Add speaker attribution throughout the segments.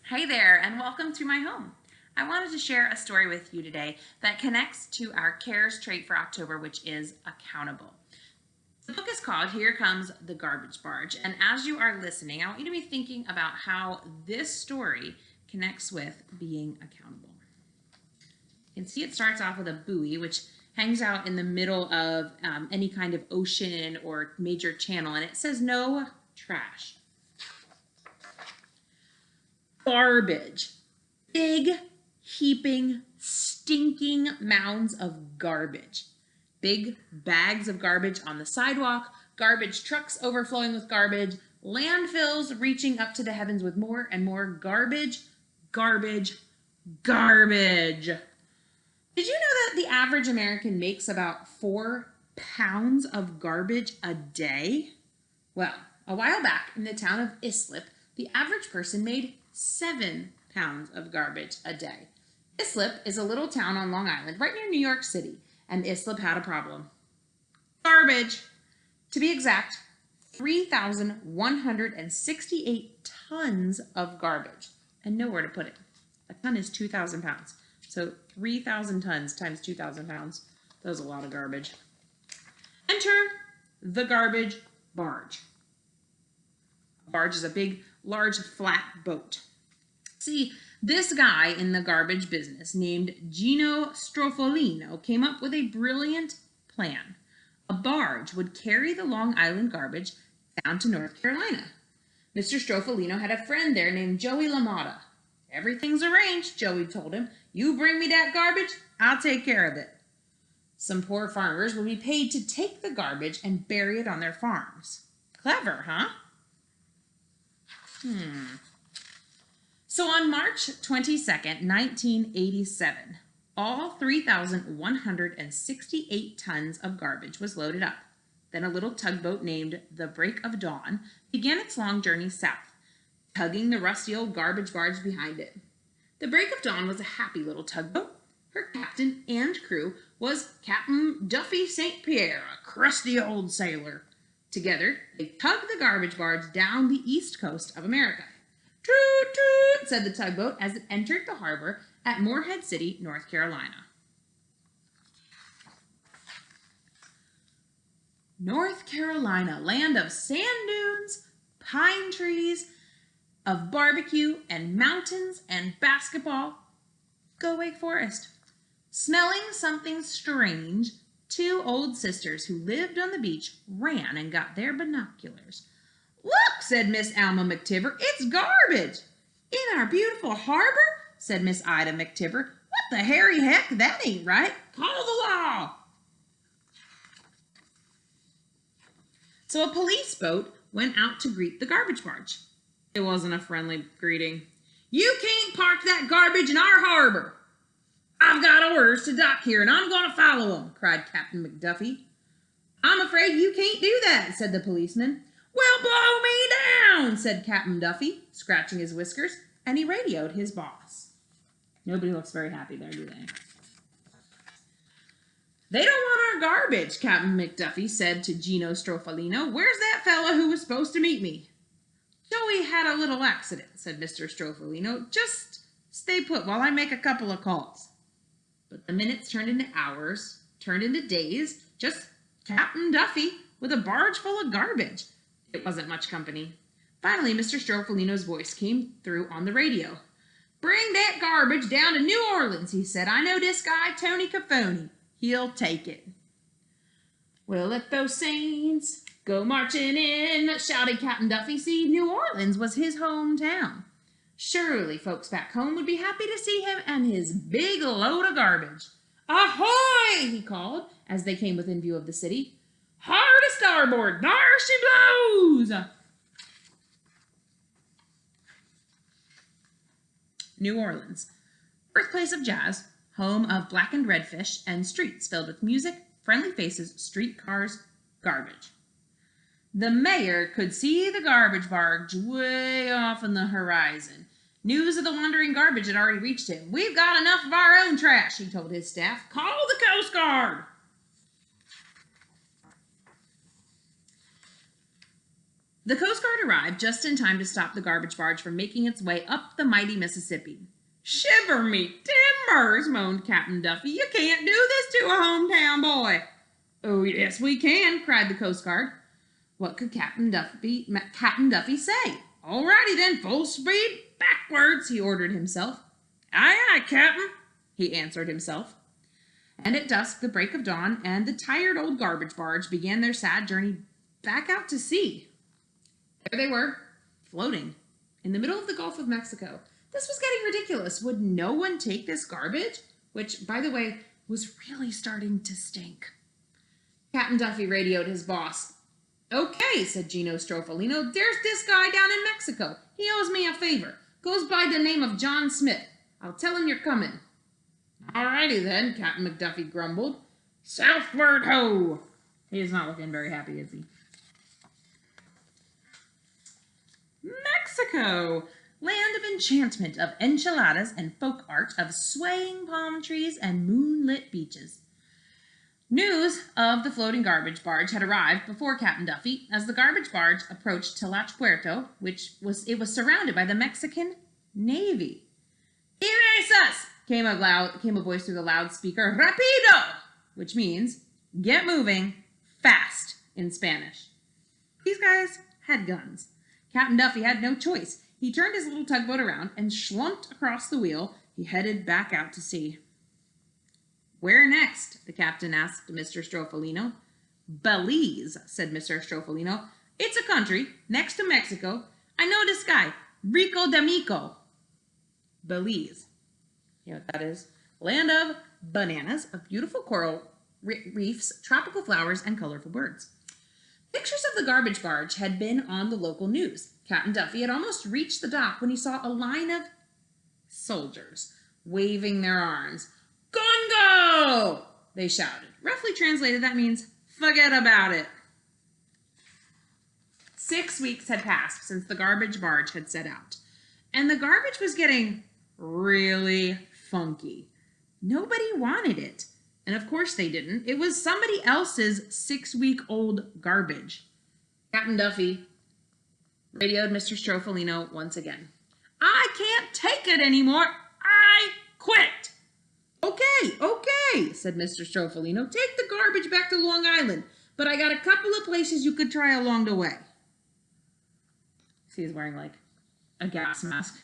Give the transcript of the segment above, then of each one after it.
Speaker 1: Hey there, and welcome to my home. I wanted to share a story with you today that connects to our CARES trait for October, which is accountable. The book is called Here Comes the Garbage Barge, and as you are listening, I want you to be thinking about how this story connects with being accountable. You can see it starts off with a buoy, which hangs out in the middle of any kind of ocean or major channel, and it says no trash. Garbage. Big, heaping, stinking mounds of garbage. Big bags of garbage on the sidewalk, garbage trucks overflowing with garbage, landfills reaching up to the heavens with more and more garbage, garbage, garbage. Did you know that the average American makes about 4 pounds of garbage a day? Well, a while back in the town of Islip, the average person made 7 pounds of garbage a day. Islip is a little town on Long Island, right near New York City, and Islip had a problem. Garbage. To be exact, 3,168 tons of garbage, and nowhere to put it. A ton is 2,000 pounds. So 3,000 tons times 2,000 pounds, that was a lot of garbage. Enter the garbage barge. A barge is a big, large, flat boat. See, this guy in the garbage business named Gino Strofolino came up with a brilliant plan. A barge would carry the Long Island garbage down to North Carolina. Mr. Strofolino had a friend there named Joey LaMotta. Everything's arranged, Joey told him. You bring me that garbage, I'll take care of it. Some poor farmers would be paid to take the garbage and bury it on their farms. Clever, huh? So on March 22nd, 1987, all 3,168 tons of garbage was loaded up. Then a little tugboat named the Break of Dawn began its long journey south, tugging the rusty old garbage barge behind it. The Break of Dawn was a happy little tugboat. Her captain and crew was Captain Duffy St. Pierre, a crusty old sailor. Together, they tugged the garbage barge down the east coast of America. Toot, toot, said the tugboat as it entered the harbor at Morehead City, North Carolina. North Carolina, land of sand dunes, pine trees, of barbecue and mountains and basketball. Go Wake Forest. Smelling something strange, 2 old sisters who lived on the beach ran and got their binoculars. Look, said Miss Alma McTiver, it's garbage. In our beautiful harbor, said Miss Ida McTiver. What the hairy heck, that ain't right. Call the law. So a police boat went out to greet the garbage barge. It wasn't a friendly greeting. You can't park that garbage in our harbor. I've got orders to dock here, and I'm going to follow them, cried Captain McDuffie. I'm afraid you can't do that, said the policeman. Well, blow me down, said Captain Duffy, scratching his whiskers, and he radioed his boss. Nobody looks very happy there, do they? They don't want our garbage, Captain McDuffie said to Gino Strofolino. Where's that fella who was supposed to meet me? Joey had a little accident, said Mr. Strofolino. Just stay put while I make a couple of calls. But the minutes turned into hours, turned into days, just Captain Duffy with a barge full of garbage. It wasn't much company. Finally, Mr. Strofolino's voice came through on the radio. Bring that garbage down to New Orleans, he said. I know this guy, Tony Cafoni. He'll take it. Well, let those saints go marching in, shouted Captain Duffy. See, New Orleans was his hometown. Surely folks back home would be happy to see him and his big load of garbage. Ahoy! He called as they came within view of the city. Hard to starboard, there she blows! New Orleans, birthplace of jazz, home of blackened redfish and streets filled with music, friendly faces, streetcars, garbage. The mayor could see the garbage barge way off on the horizon. News of the wandering garbage had already reached him. We've got enough of our own trash, he told his staff. Call the Coast Guard. The Coast Guard arrived just in time to stop the garbage barge from making its way up the mighty Mississippi. "Shiver me timbers," moaned Captain Duffy. "You can't do this to a hometown boy." "Oh, yes, we can," cried the Coast Guard. What could Captain Duffy say? "All righty then, full speed backwards," he ordered himself. "Aye, aye, Captain," he answered himself. And at dusk, the break of dawn, and the tired old garbage barge began their sad journey back out to sea. There they were, floating in the middle of the Gulf of Mexico. This was getting ridiculous. Would no one take this garbage? Which, by the way, was really starting to stink. Captain Duffy radioed his boss. "Okay," said Gino Stroffolino. "There's this guy down in Mexico. He owes me a favor. Goes by the name of John Smith. I'll tell him you're coming." "All righty then," Captain McDuffie grumbled. "Southward ho!" He is not looking very happy, is he? Mexico! Land of enchantment, of enchiladas and folk art, of swaying palm trees and moonlit beaches. News of the floating garbage barge had arrived before Captain Duffy. As the garbage barge approached Tlaach Puerto, it was surrounded by the Mexican Navy. "Iresas!" came a voice through the loudspeaker. "Rapido!" which means get moving, fast in Spanish. These guys had guns. Captain Duffy had no choice. He turned his little tugboat around and schlumped across the wheel. He headed back out to sea. "Where next?" the captain asked Mr. Stroffolino. "Belize," said Mr. Stroffolino. "It's a country next to Mexico. I know this guy, Rico D'Amico." Belize. You know what that is? Land of bananas, of beautiful coral reefs, tropical flowers, and colorful birds. Pictures of the garbage barge had been on the local news. Captain Duffy had almost reached the dock when he saw a line of soldiers waving their arms. "Gongo!" they shouted. Roughly translated, that means, "Forget about it." 6 weeks had passed since the garbage barge had set out, and the garbage was getting really funky. Nobody wanted it. And of course they didn't. It was somebody else's 6-week-old garbage. Captain Duffy radioed Mr. Stroffolino once again. "I can't take it anymore. I quit." Okay, said Mr. Stroffolino. "Take the garbage back to Long Island, but I got a couple of places you could try along the way." See, he's wearing like a gas mask.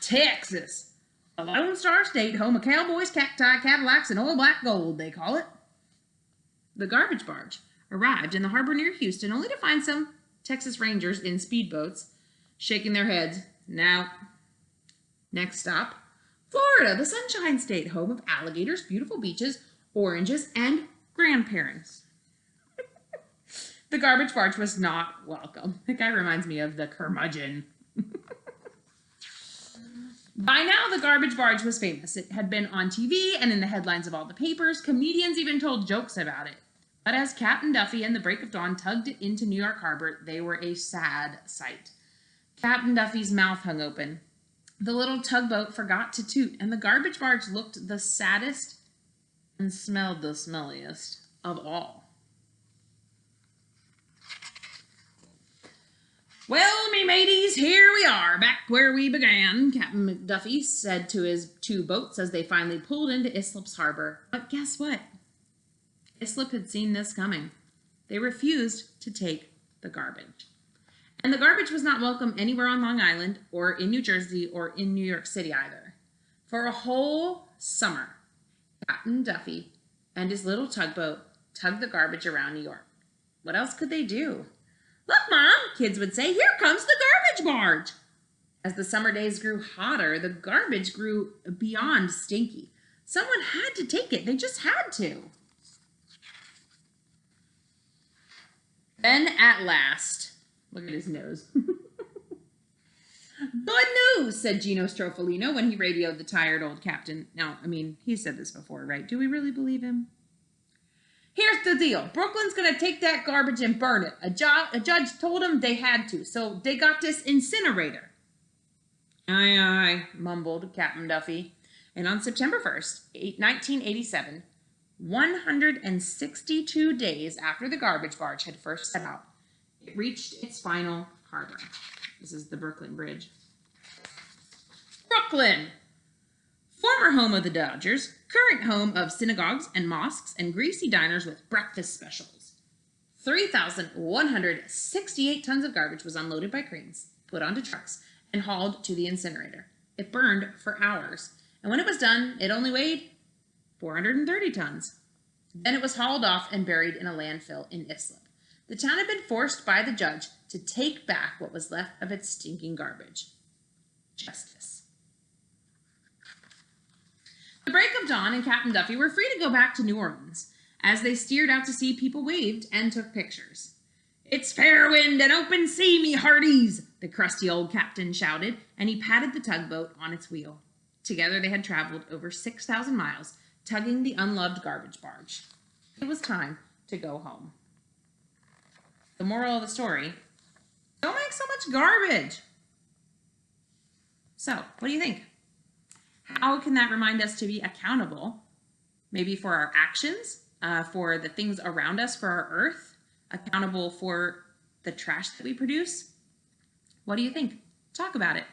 Speaker 1: "Texas. A Lone Star State, home of cowboys, cacti, Cadillacs, and oil black gold, they call it." The garbage barge arrived in the harbor near Houston, only to find some Texas Rangers in speedboats shaking their heads. "Now, next stop, Florida, the Sunshine State, home of alligators, beautiful beaches, oranges, and grandparents." The garbage barge was not welcome. That guy reminds me of the curmudgeon. By now, the garbage barge was famous. It had been on TV and in the headlines of all the papers. Comedians even told jokes about it. But as Captain Duffy and the break of dawn tugged it into New York Harbor, they were a sad sight. Captain Duffy's mouth hung open. The little tugboat forgot to toot, and the garbage barge looked the saddest and smelled the smelliest of all. "Well, me mateys, here we are, back where we began," Captain McDuffie said to his 2 boats as they finally pulled into Islip's harbor. But guess what? Islip had seen this coming. They refused to take the garbage. And the garbage was not welcome anywhere on Long Island or in New Jersey or in New York City either. For a whole summer, Captain Duffy and his little tugboat tugged the garbage around New York. What else could they do? "Look, Mom," kids would say, "here comes the garbage barge." As the summer days grew hotter, the garbage grew beyond stinky. Someone had to take it. They just had to. Then at last, look at his nose. "Good news," said Gino Stroffolino when he radioed the tired old captain. Now, I mean, he said this before, right? Do we really believe him? "Here's the deal. Brooklyn's going to take that garbage and burn it. A judge told them they had to, so they got this incinerator." "Aye, aye," mumbled Captain Duffy. And on September 1st, 1987, 162 days after the garbage barge had first set out, It reached its final harbor. This is the Brooklyn Bridge. Brooklyn! Former home of the Dodgers, current home of synagogues and mosques and greasy diners with breakfast specials. 3,168 tons of garbage was unloaded by cranes, put onto trucks, and hauled to the incinerator. It burned for hours, and when it was done, it only weighed 430 tons. Then it was hauled off and buried in a landfill in Islip. The town had been forced by the judge to take back what was left of its stinking garbage. Justice. The break of dawn and Captain Duffy were free to go back to New Orleans. As they steered out to sea, people waved and took pictures. "It's fair wind and open sea, me hearties," the crusty old captain shouted, and he patted the tugboat on its wheel. Together they had traveled over 6,000 miles, tugging the unloved garbage barge. It was time to go home. The moral of the story: don't make so much garbage. So, what do you think? How can that remind us to be accountable, maybe for our actions, for the things around us, for our earth, accountable for the trash that we produce? What do you think? Talk about it.